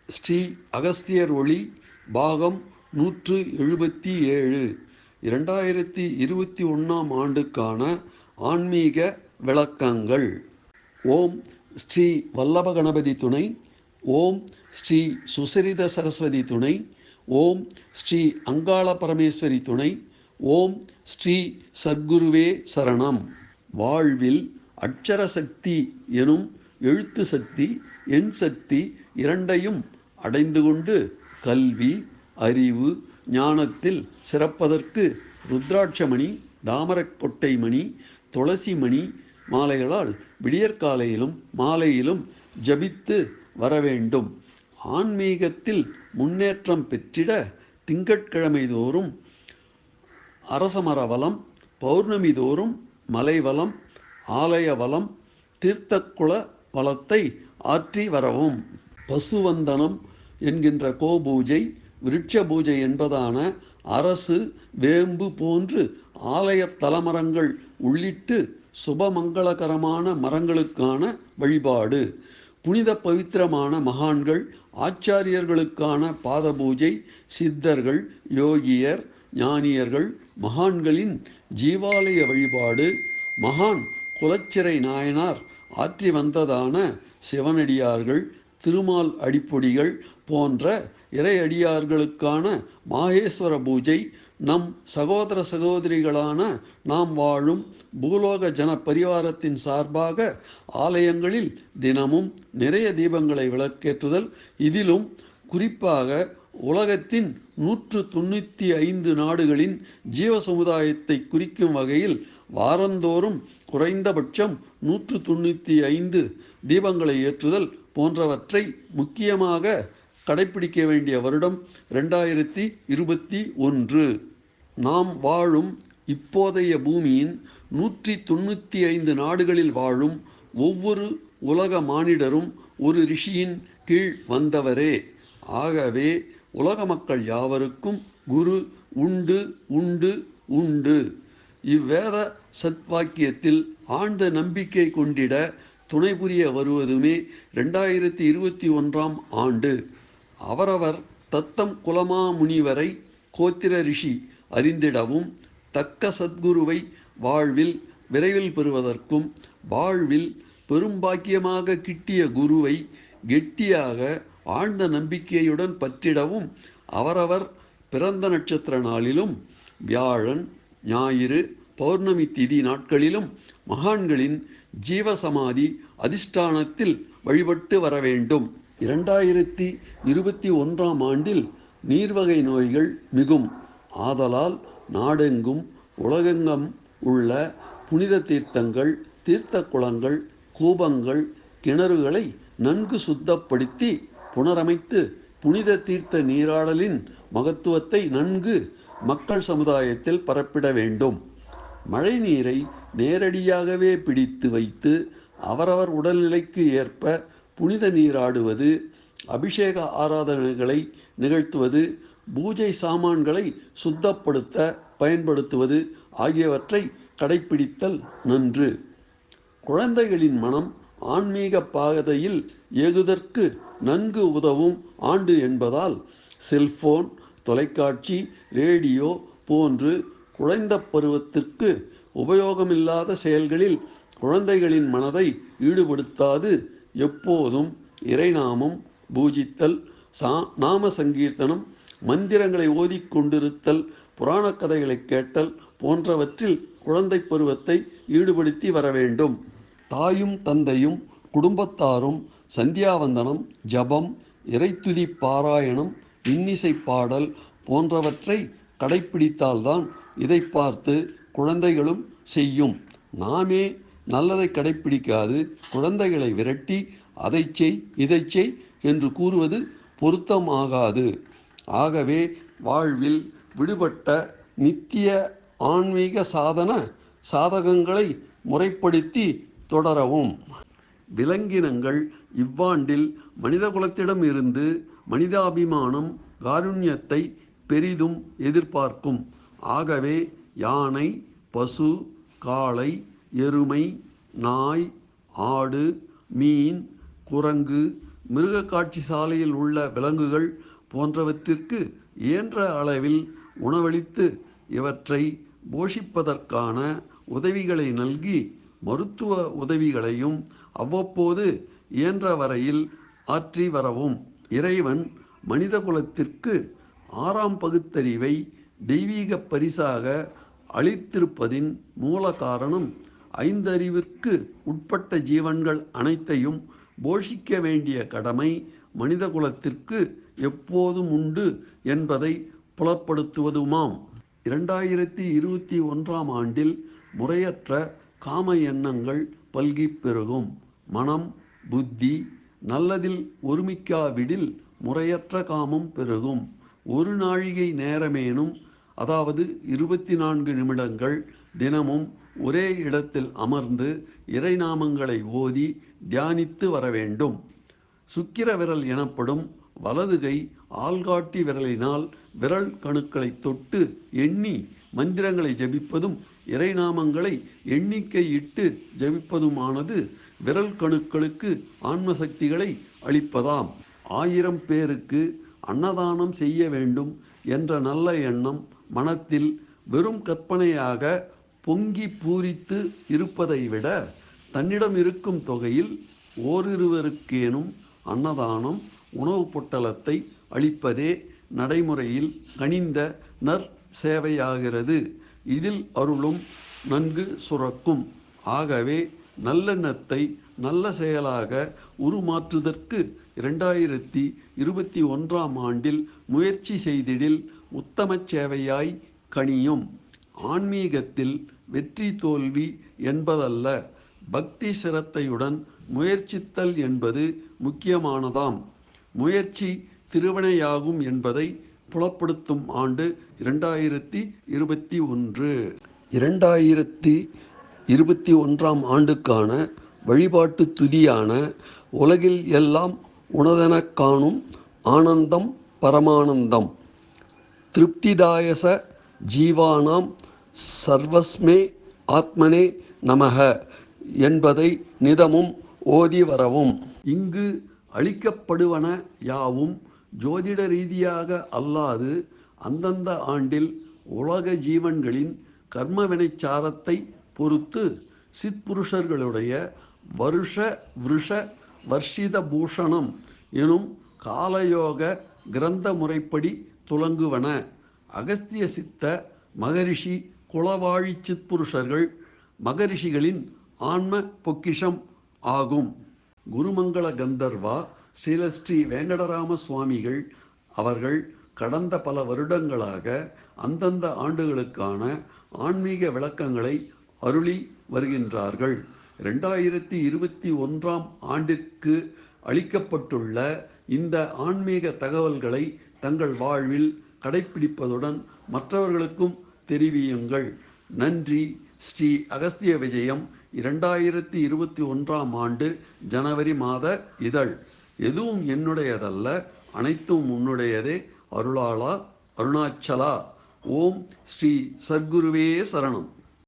ஸ்ரீ அகஸ்தியர் ஒளி பாகம் 177 2021 ஆண்டுக்கான ஆன்மீக விளக்கங்கள். ஓம் ஸ்ரீ வல்லப கணபதி துணை, ஓம் ஸ்ரீ சுசரித சரஸ்வதி துணை, ஓம் ஸ்ரீ அங்காள பரமேஸ்வரி துணை, ஓம் ஸ்ரீ சத்குருவே சரணம். வாழ்வில் அட்சர சக்தி எனும் எழுத்து சக்தி, எண் சக்தி இரண்டையும் அடைந்து கொண்டு கல்வி, அறிவு, ஞானத்தில் சிறப்பதற்கு ருத்ராட்சமணி, தாமரக்கொட்டை மணி, துளசி மணி மாலைகளால் விடியற்காலையிலும் மாலையிலும் ஜபித்து வரவேண்டும். ஆன்மீகத்தில் முன்னேற்றம் பெற்றிட திங்கட்கிழமை தோறும் அரசமர வலம், பௌர்ணமி தோறும் மலைவலம், ஆலய வலம், தீர்த்தக்குள வலத்தை ஆற்றி வரவும். பசுவந்தனம் என்கின்ற கோபூஜை, விருட்ச பூஜை என்பதான அரசு, வேம்பு போன்று ஆலய தலமரங்கள் உள்ளிட்டு சுபமங்களகரமான மரங்களுக்கான வழிபாடு. புனித பவித்திரமான மகான்கள், ஆச்சாரியர்களுக்கான பாத பூஜை, சித்தர்கள், யோகியர், ஞானியர்கள், மகான்களின் ஜீவாலய வழிபாடு, மகான் குலச்சிறை நாயனார் ஆற்றி வந்ததான சிவனடியார்கள், திருமால் அடிப்பொடிகள் போன்ற இறையடியார்களுக்கான மாகேஸ்வர பூஜை, நம் சகோதர சகோதரிகளான நாம் வாழும் பூலோக ஜன பரிவாரத்தின் சார்பாக ஆலயங்களில் தினமும் நிறைய தீபங்களை விளக்கேற்றுதல். இதிலும் குறிப்பாக உலகத்தின் 195 நாடுகளின் ஜீவ சமுதாயத்தை குறிக்கும் வகையில் வாரந்தோறும் குறைந்தபட்சம் 195 தீபங்களை ஏற்றுதல் போன்றவற்றை முக்கியமாக கடைபிடிக்க வேண்டிய வருடம் 2021. நாம் வாழும் இப்போதைய பூமியின் 195 நாடுகளில் வாழும் ஒவ்வொரு உலக மானிடரும் ஒரு ரிஷியின் கீழ் வந்தவரே. ஆகவே உலக மக்கள் யாவருக்கும் குரு உண்டு உண்டு உண்டு. இவ்வேத சத்வாக்கியத்தில் ஆழ்ந்த நம்பிக்கை கொண்டிட துணை புரிய வருவதுமே 2021 ஆண்டு. அவரவர் தத்தம் குலமா முனிவரை கோத்திர ரிஷி அறிந்திடவும், தக்க சத்குருவை வாழ்வில் விரைவில் பெறுவதற்கும், வாழ்வில் பெரும்பாக்கியமாக கிட்டிய குருவை கெட்டியாக ஆழ்ந்த நம்பிக்கையுடன் பற்றிடவும், அவரவர் பிறந்த நட்சத்திர நாளிலும் வியாழன், ஞாயிறு, பௌர்ணமி திதி நாட்களிலும் மகான்களின் ஜீவசமாதி அதிஷ்டானத்தில் வழிபட்டு வர வேண்டும். 2021 ஆண்டில் நீர்வகை நோய்கள் மிகும். ஆதலால் நாடெங்கும் உலகெங்கும் உள்ள புனித தீர்த்தங்கள், தீர்த்த குளங்கள், கூபங்கள், கிணறுகளை நன்கு சுத்தப்படுத்தி புனரமைத்து புனித தீர்த்த நீராடலின் மகத்துவத்தை நன்கு மக்கள் சமுதாயத்தில் பரப்பிட வேண்டும். மழை நீரை நேரடியாகவே பிடித்து வைத்து அவரவர் உடல்நிலைக்கு ஏற்ப புனித நீராடுவது, அபிஷேக ஆராதனைகளை நிகழ்த்துவது, பூஜை சாமான்களை சுத்தப்படுத்த பயன்படுத்துவது ஆகியவற்றை கடைப்பிடித்தல் நன்று. குழந்தைகளின் மனம் ஆன்மீக பாதையில் ஏகுதற்கு நன்கு உதவும் ஆண்டு என்பதால் செல்போன், தொலைக்காட்சி, ரேடியோ போன்று குழந்தை பருவத்திற்கு உபயோகமில்லாத செயல்களில் குழந்தைகளின் மனதை ஈடுபடுத்தாது எப்போதும் இறைநாமம் பூஜித்தல், நாம சங்கீர்த்தனம், மந்திரங்களை ஓதிக்கொண்டிருத்தல், புராண கதைகளை கேட்டல் போன்றவற்றில் குழந்தை பருவத்தை ஈடுபடுத்தி வர வேண்டும். தாயும் தந்தையும் குடும்பத்தாரும் சந்தியாவந்தனம், ஜபம், இறைத்துதி பாராயணம், இன்னிசை பாடல் போன்றவற்றை கடைப்பிடித்தால்தான் இதை பார்த்து குழந்தைகளும் செய்யும். நாமே நல்லதை கடைப்பிடிக்காது குழந்தைகளை விரட்டி அதை செய் இதை செய் என்று கூறுவது பொருத்தமாகாது. ஆகவே வாழ்வில் விடுபட்ட நித்திய ஆன்மீக சாதகங்களை முறைப்படுத்தி தொடரவும். விலங்கினங்கள் இவ்வாண்டில் மனிதகுலத்திடம் இருந்து மனிதாபிமானம், காருண்யத்தை பெரிதும் எதிர்பார்க்கும். ஆகவே யானை, பசு, காளை, எருமை, நாய், ஆடு, மீன், குரங்கு, மிருக காட்சி சாலையில் உள்ள விலங்குகள் போன்றவற்றிற்கு இயன்ற அளவில் உணவளித்து இவற்றை போஷிப்பதற்கான உதவிகளை நல்கி மருத்துவ உதவிகளையும் அவ்வப்போது இயன்ற வரையில் ஆற்றி வரவும். இறைவன் மனித குலத்திற்கு 6ஆம் பகுத்தறிவை தெய்வீக பரிசாக அளித்திருப்பதின் மூல காரணம் 5 அறிவிற்கு உட்பட்ட ஜீவன்கள் அனைத்தையும் போஷிக்க வேண்டிய கடமை மனித குலத்திற்கு எப்போதும் உண்டு என்பதை புலப்படுத்துவதுமாம். 2021ஆம் ஆண்டில் முறையற்ற காம எண்ணங்கள் பல்கிப் பெருகும். மனம் புத்தி நல்லதில் ஒருமிக்காவிடில் முறையற்ற காமம் பெருகும். ஒரு நாழிகை நேரமேனும், அதாவது 24 நிமிடங்கள் தினமும் ஒரே இடத்தில் அமர்ந்து இறைநாமங்களை ஓதி தியானித்து வர வேண்டும். சுக்கிர விரல் எனப்படும் வலதுகை ஆள்காட்டி விரலினால் விரல் கணுக்களை தொட்டு எண்ணி மந்திரங்களை ஜபிப்பதும் இறைநாமங்களை எண்ணிக்கையிட்டு ஜபிப்பதுமானது விரல் கணுக்களுக்கு ஆன்மசக்திகளை அளிப்பதாம். 1000 பேருக்கு அன்னதானம் செய்ய வேண்டும் என்ற நல்ல எண்ணம் மனத்தில் வெறும் கற்பனையாக பொங்கி பூரித்து இருப்பதை விட தன்னிடம் இருக்கும் தொகையில் ஓரிருவருக்கேனும் அன்னதானம் உணவு பொட்டலத்தை அளிப்பதே நடைமுறையில் கனிந்த நற்சேவையாகிறது. இதில் அருளும் நன்கு சுரக்கும். ஆகவே நல்லெண்ணத்தை நல்ல செயலாக உருமாற்றுதற்கு 2021ஆம் ஆண்டில் முயற்சி செய்திடில் உத்தம சேவையாய் கனியும். ஆன்மீகத்தில் வெற்றி தோல்வி என்பதல்ல, பக்தி சிரத்தையுடன் முயற்சித்தல் என்பது முக்கியமானதாம். முயற்சி திருவினையாகும் என்பதை புலப்படுத்தும் ஆண்டு 2021. 2021ஆம் ஆண்டுக்கான வழிபாட்டு துதியான உலகில் எல்லாம் உனதெனக் காணும் ஆனந்தம் பரமானந்தம் திருப்திதாயச ஜீவானாம் சர்வஸ்மே ஆத்மனே நமக என்பதை நிதமும் ஓதி வரவும். இங்கு அளிக்கப்படுவன யாவும் ஜோதிட ரீதியாக அல்லாது அந்தந்த ஆண்டில் உலக ஜீவன்களின் கர்ம வினைச்சாரத்தை பொறுத்து சித்புருஷர்களுடைய வருஷ விருஷ வர்ஷித பூஷணம் எனும் காலயோக கிரந்த முறைப்படி துலங்குவன. அகஸ்திய சித்த மகரிஷி குலவாழி சித்புருஷர்கள் மகரிஷிகளின் ஆன்ம பொக்கிஷம் ஆகும். குருமங்கள கந்தர்வா ஸ்ரீ வெங்கடராம சுவாமிகள் அவர்கள் கடந்த பல வருடங்களாக அந்தந்த ஆண்டுகளுக்கான ஆன்மீக விளக்கங்களை அருளி வருகின்றார்கள். 2021ஆம் ஆண்டிற்கு அளிக்கப்பட்டுள்ள இந்த ஆன்மீக தகவல்களை தங்கள் வாழ்வில் கடைப்பிடிப்பதுடன் மற்றவர்களுக்கும் தெரிவியுங்கள். நன்றி. ஸ்ரீ அகஸ்திய விஜயம் 2021ஆம் ஆண்டு ஜனவரி மாத இதழ். எதுவும் என்னுடையதல்ல, அனைத்தும் உன்னுடையதே. அருளாளா, அருணாச்சலா. ஓம் ஸ்ரீ சத்குருவே சரணம்.